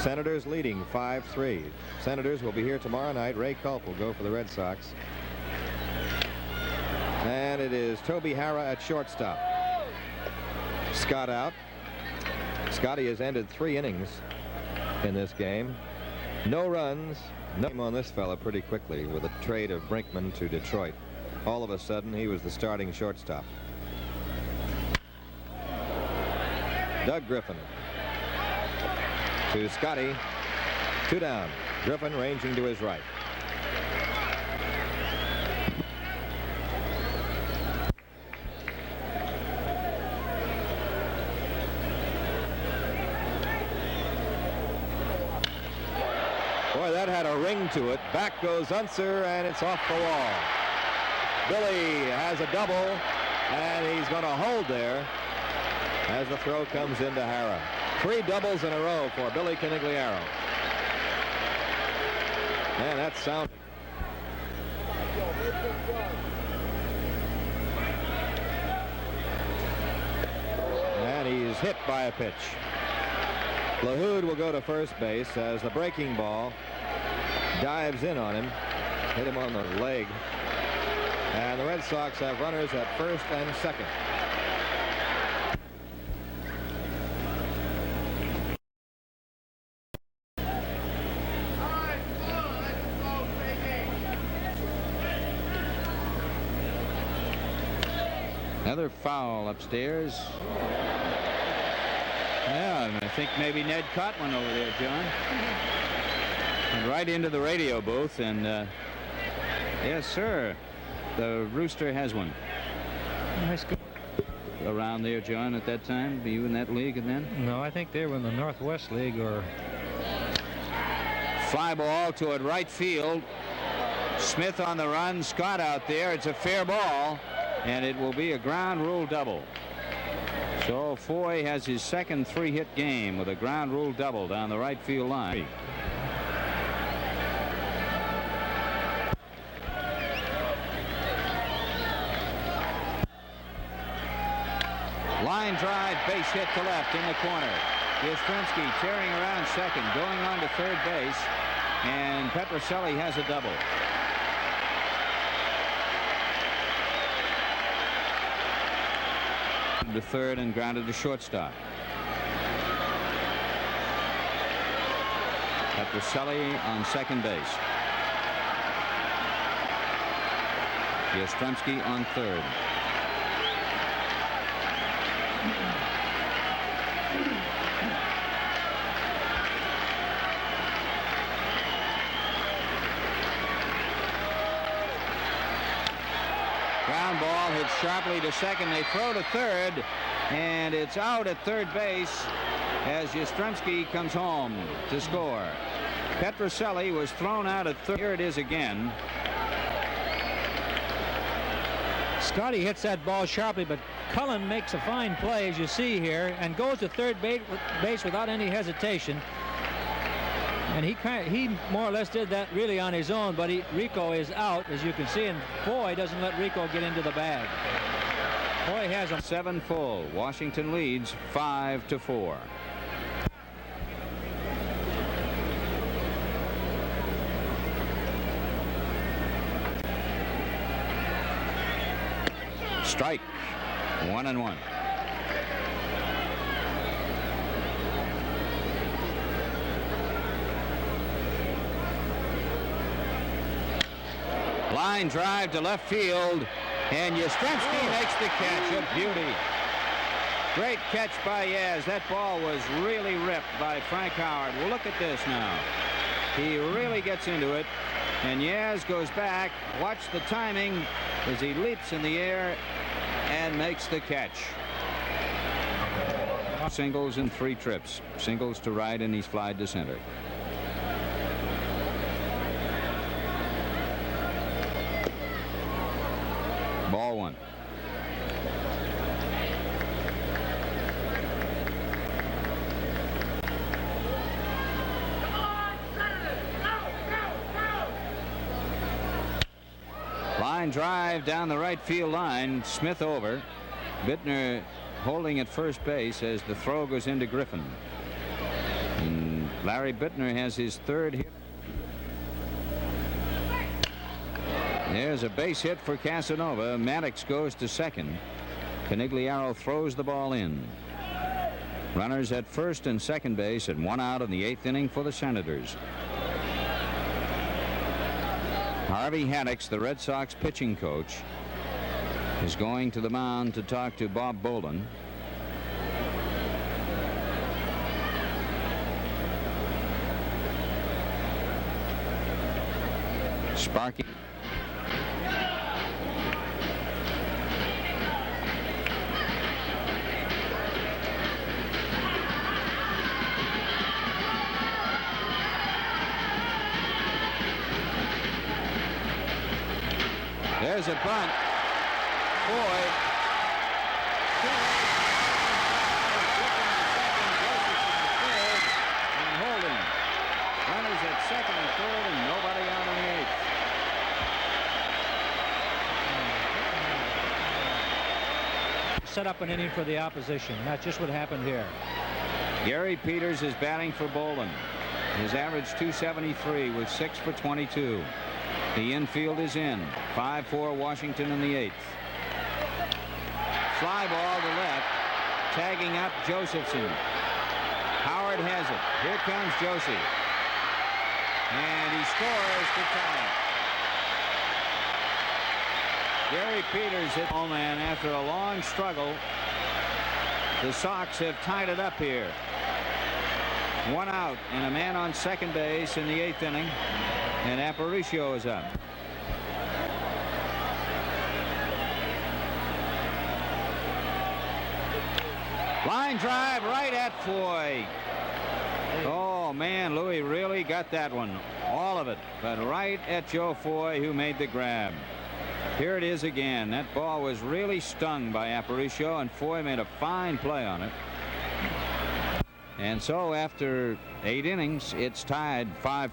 Senators leading 5-3. Senators will be here tomorrow night. Ray Culp will go for the Red Sox. And it is Toby Harrah at shortstop. Scott out. Scotty has ended 3 innings in this game. No runs. No on this fella pretty quickly with a trade of Brinkman to Detroit. All of a sudden, he was the starting shortstop. Doug Griffin to Scotty. 2 down. Griffin ranging to his right. Boy, that had a ring to it. Back goes Unser, and it's off the wall. Billy has a double, and he's going to hold there as the throw comes into Harrah. 3 doubles in a row for Billy Conigliaro. Man, that sound. And he's hit by a pitch. LaHood will go to first base as the breaking ball dives in on him. Hit him on the leg. And the Red Sox have runners at first and second. Another foul upstairs. Yeah, I think maybe Ned caught one over there, John. And right into the radio booth, and yes, sir, the Rooster has one. Nice. Around there, John, at that time? Were you in that league then? No, I think they were in the Northwest League or... Fly ball toward right field. Smith on the run, Scott out there. It's a fair ball, and it will be a ground rule double. So Foy has his second 3-hit game with a ground rule double down the right field line. Line drive, base hit to left in the corner. Yastrzemski tearing around second, going on to third base, and Petrocelli has a double. To third and grounded to shortstop. Petrocelli on second base. Yastrzemski on third. Ground ball hits sharply to second. They throw to third, and it's out at third base as Yastrzemski comes home to score. Petrocelli was thrown out at third. Here it is again. Scotty hits that ball sharply, but Cullen makes a fine play, as you see here, and goes to third base without any hesitation. And he more or less did that really on his own, but Rico is out, as you can see, and Foy doesn't let Rico get into the bag. Foy has a 7 full. Washington leads 5-4. Strike. 1-1. Line drive to left field, and Yastrzemski makes the catch. A beauty. Great catch by Yaz. That ball was really ripped by Frank Howard. Well, look at this now. He really gets into it, and Yaz goes back. Watch the timing as he leaps in the air and makes the catch. Singles in 3 trips. Singles to right, and he's flied to center. Ball 1. Line drive down the right field line. Smith over. Bittner holding at first base as the throw goes into Griffin. And Larry Bittner has his third hit. There's a base hit for Casanova. Maddox goes to second. Conigliaro throws the ball in. Runners at first and second base and 1 out in the 8th inning for the Senators. Harvey Haddix, the Red Sox pitching coach, is going to the mound to talk to Bob Bolden. Sparky. There's a bunt. Foy. And holding. Runners at second and third and nobody out in the 8th. Set up an inning for the opposition. That's just what happened here. Gary Peters is batting for Bolden. His average .273 with 6 for 22. The infield is in. 5-4 Washington in the 8th. Fly ball to left. Tagging up Josephson. Howard has it. Here comes Josie. And he scores to tie it. Gary Peters hit home, and after a long struggle, the Sox have tied it up here. 1 out and a man on second base in the 8th inning. And Aparicio is up. Line drive right at Foy. Oh, man, Louis really got that one. All of it. But right at Joe Foy, who made the grab. Here it is again. That ball was really stung by Aparicio, and Foy made a fine play on it. And so after 8 innings, it's tied 5.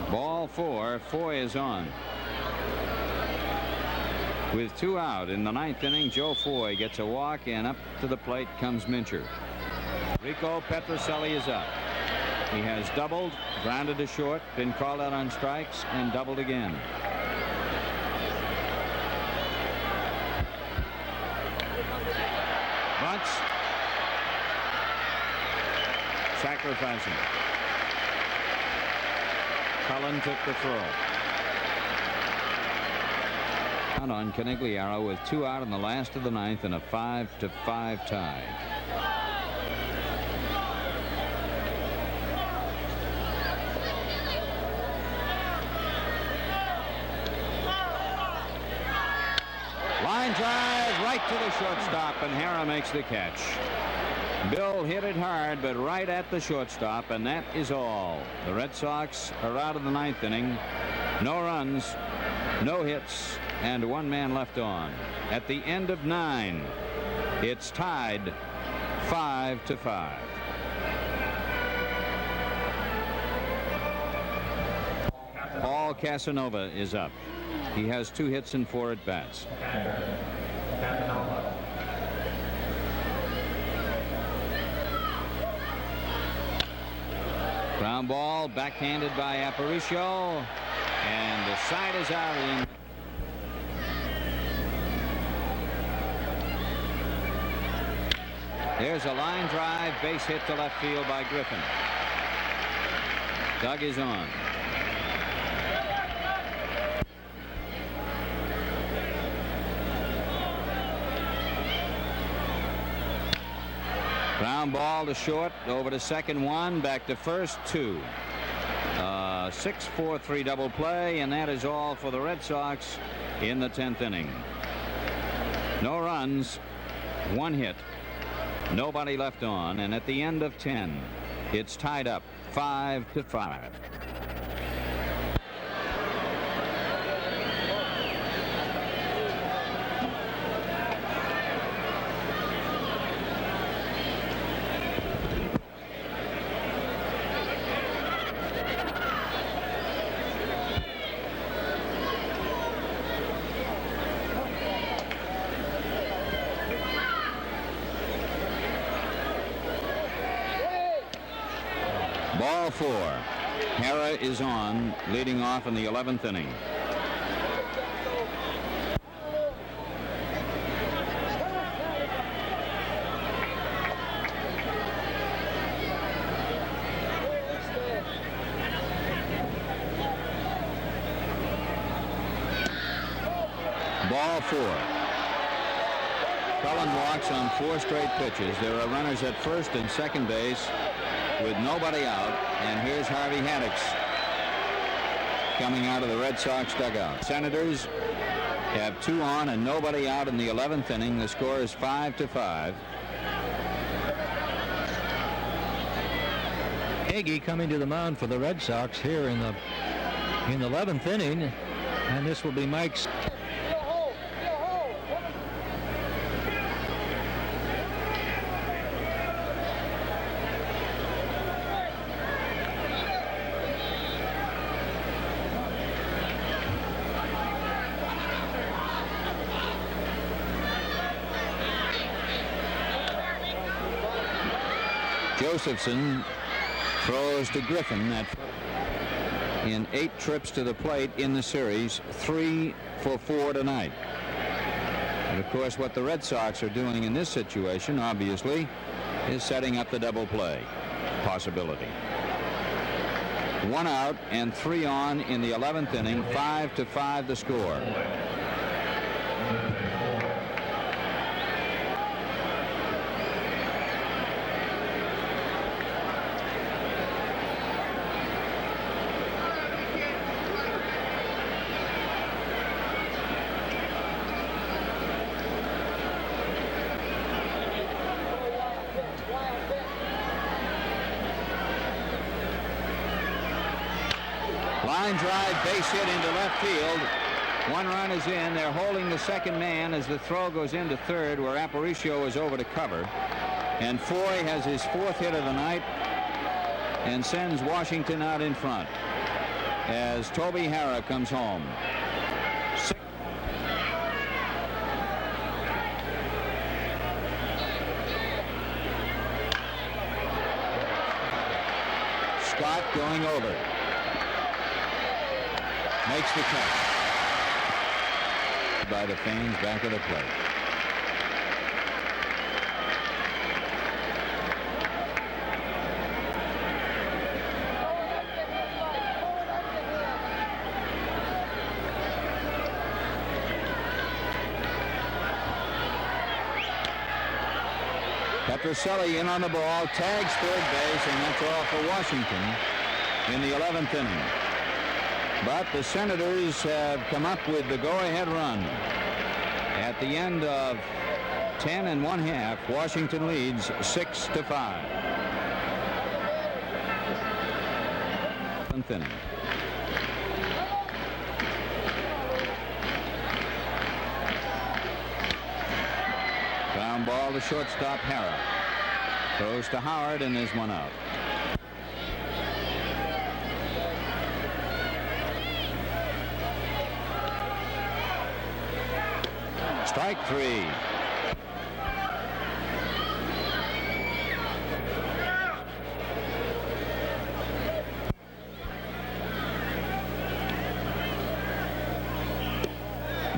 Ball 4. Foy is on. With 2 out in the 9th inning, Joe Foy gets a walk, and up to the plate comes Mincher. Rico Petrocelli is up. He has doubled, grounded to short, been called out on strikes, and doubled again. Bunts. Sacrificing. Cullen took the throw. Out on Conigliaro with 2 out in the last of the 9th and a 5-5 tie. Line drive right to the shortstop, and Hara makes the catch. Bill hit it hard, but right at the shortstop, and that is all. The Red Sox are out of the 9th inning. No runs, no hits, and 1 man left on. At the end of 9, it's tied 5-5. Paul Casanova is up. He has 2 hits and 4 at-bats. Ground ball backhanded by Aparicio, and the side is out. There's a line drive, base hit to left field by Griffin. Doug is on. Ground ball to short, over to second 1, back to first 2. 6-4-3 double play, and that is all for the Red Sox in the 10th inning. No runs, 1 hit, nobody left on, and at the end of 10, it's tied up 5-5. Ball 4. Hara is on, leading off in the 11th inning. Ball 4. Cullen walks on 4 straight pitches. There are runners at first and second base with nobody out. And here's Harvey Haddix coming out of the Red Sox dugout. Senators have 2 on and nobody out in the 11th inning. The score is 5-5. Hagee coming to the mound for the Red Sox here in the 11th inning, and this will be Mike's. Josephson throws to Griffin in 8 trips to the plate in the series, 3 for 4 tonight. And of course, what the Red Sox are doing in this situation, obviously, is setting up the double play possibility. 1 out and 3 on in the 11th inning, 5-5 the score. Line drive, base hit into left field. 1 run is in. They're holding the second man as the throw goes into third, where Aparicio is over to cover. And Foy has his 4th hit of the night and sends Washington out in front as Toby Hara comes home. Scott going over. Makes the catch by the fans back of the plate. Petroselli in on the ball, tags third base, and that's all for Washington in the 11th inning. But the Senators have come up with the go-ahead run. At the end of 10 1/2, Washington leads 6-5. 11th inning. Ground ball to shortstop Hara. Throws to Howard, and there's 1 out. Strike 3.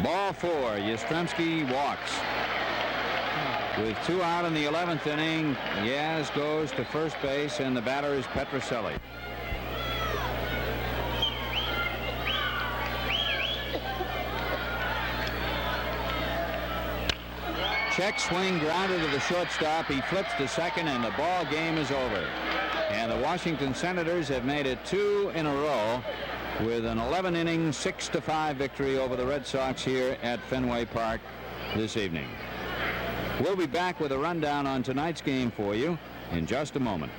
Ball 4. Yastrzemski walks. With 2 out in the 11th inning, Yaz goes to first base, and the batter is Petroselli. Check swing, grounded to the shortstop. He flips to second, and the ball game is over. And the Washington Senators have made it 2 in a row with an 11-inning, 6-5 victory over the Red Sox here at Fenway Park this evening. We'll be back with a rundown on tonight's game for you in just a moment.